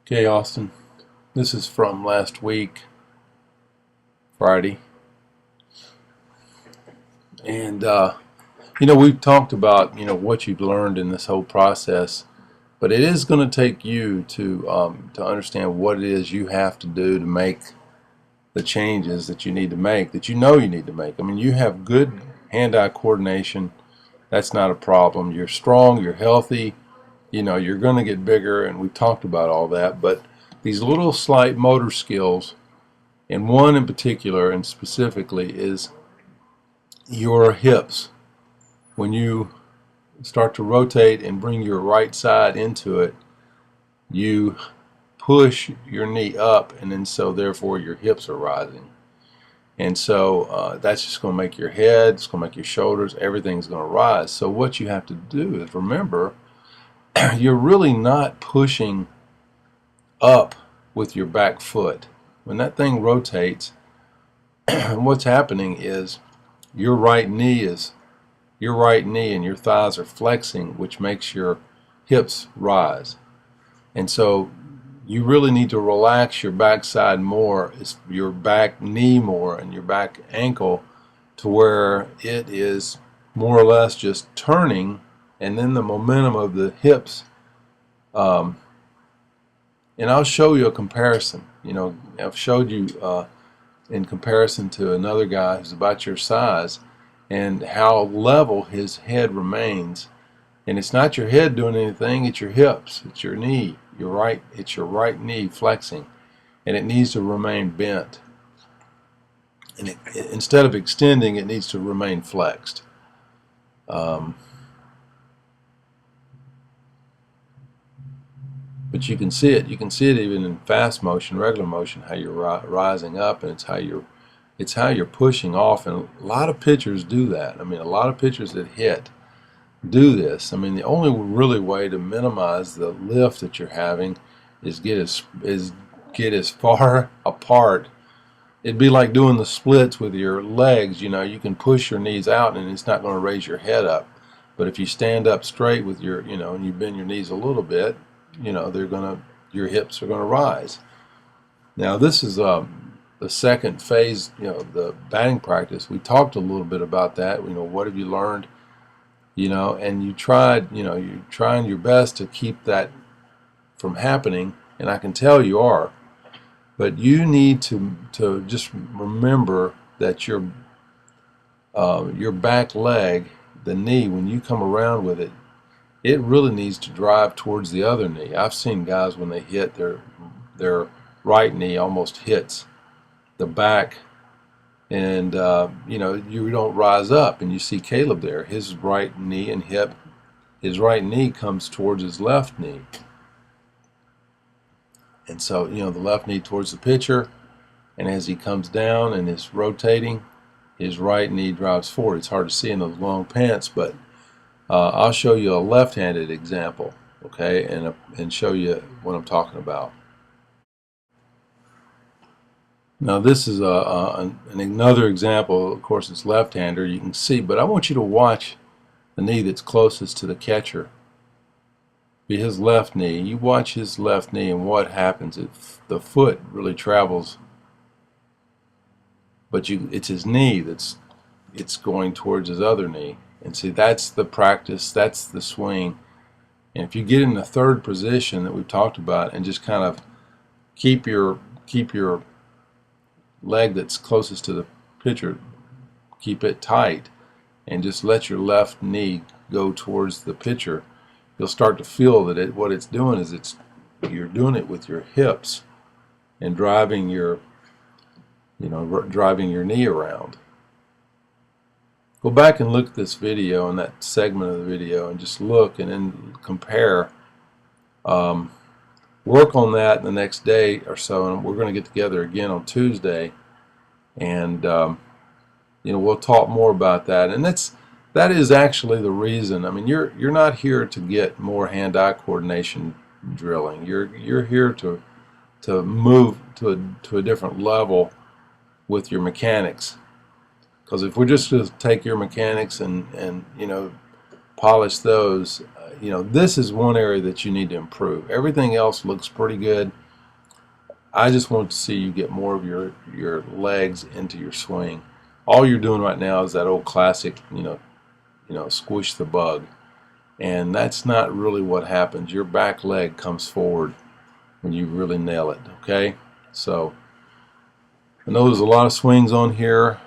Okay, Austin, this is from last week, Friday, and we've talked about what you've learned in this whole process, but it is going to take you to understand what it is you have to do to make the changes that you need to make, that you need to make. I mean, you have good hand-eye coordination. That's not a problem. You're strong. You're healthy. You're going to get bigger, and we've talked about all that, but these little slight motor skills, and one in particular and specifically is your hips. When you start to rotate and bring your right side into it, you push your knee up, and then so therefore your hips are rising. And so that's just going to make your head, it's going to make your shoulders, everything's going to rise. So what you have to do is remember, you're really not pushing up with your back foot. When that thing rotates, what's happening is your right knee and your thighs are flexing, which makes your hips rise. And so you really need to relax your backside more, your back knee more, and your back ankle, to where it is more or less just turning, and then the momentum of the hips. And I'll show you a comparison. I've showed you in comparison to another guy who's about your size, and how level his head remains. And it's not your head doing anything, it's your hips, it's your knee, it's your right knee flexing, and it needs to remain bent. And instead of extending, it needs to remain flexed. But you can see it. You can see it even in fast motion, regular motion, how you're rising up, and it's how you're pushing off. And a lot of pitchers do that. I mean, a lot of pitchers that hit do this. I mean, the only really way to minimize the lift that you're having is get as far apart. It'd be like doing the splits with your legs. You can push your knees out, and it's not going to raise your head up. But if you stand up straight with your, and you bend your knees a little bit, your hips are going to rise. Now this is the second phase, the batting practice. We talked a little bit about that. What have you learned? And you're trying your best to keep that from happening, and I can tell you are. But you need to just remember that your back leg, the knee, when you come around with it, it really needs to drive towards the other knee. I've seen guys when they hit, their right knee almost hits the back, and you don't rise up. And you see Caleb there, his right knee and hip, his right knee comes towards his left knee. And so, the left knee towards the pitcher, and as he comes down and is rotating, his right knee drives forward. It's hard to see in those long pants, but I'll show you a left-handed example, okay, and show you what I'm talking about. Now this is another example. Of course, it's left-hander, you can see, but I want you to watch the knee that's closest to the catcher. Be his left knee. You watch his left knee, and what happens? The foot really travels, but it's his knee it's going towards his other knee. And see, that's the practice, that's the swing. And if you get in the third position that we've talked about, and just kind of keep your leg that's closest to the pitcher, keep it tight, and just let your left knee go towards the pitcher, you'll start to feel that what it's doing is you're doing it with your hips and driving your knee around. Go back and look at this video and that segment of the video, and just look and then compare. Work on that the next day or so, and we're going to get together again on Tuesday, and we'll talk more about that. And that is actually the reason. I mean, you're not here to get more hand-eye coordination drilling. You're here to move to a different level with your mechanics. Because if we're just going to take your mechanics and polish those, this is one area that you need to improve. Everything else looks pretty good. I just want to see you get more of your legs into your swing. All you're doing right now is that old classic, squish the bug, and that's not really what happens. Your back leg comes forward when you really nail it. Okay, so I know there's a lot of swings on here.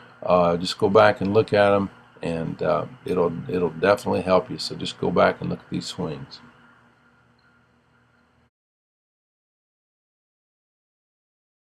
Just go back and look at them, and it'll definitely help you. So just go back and look at these swings.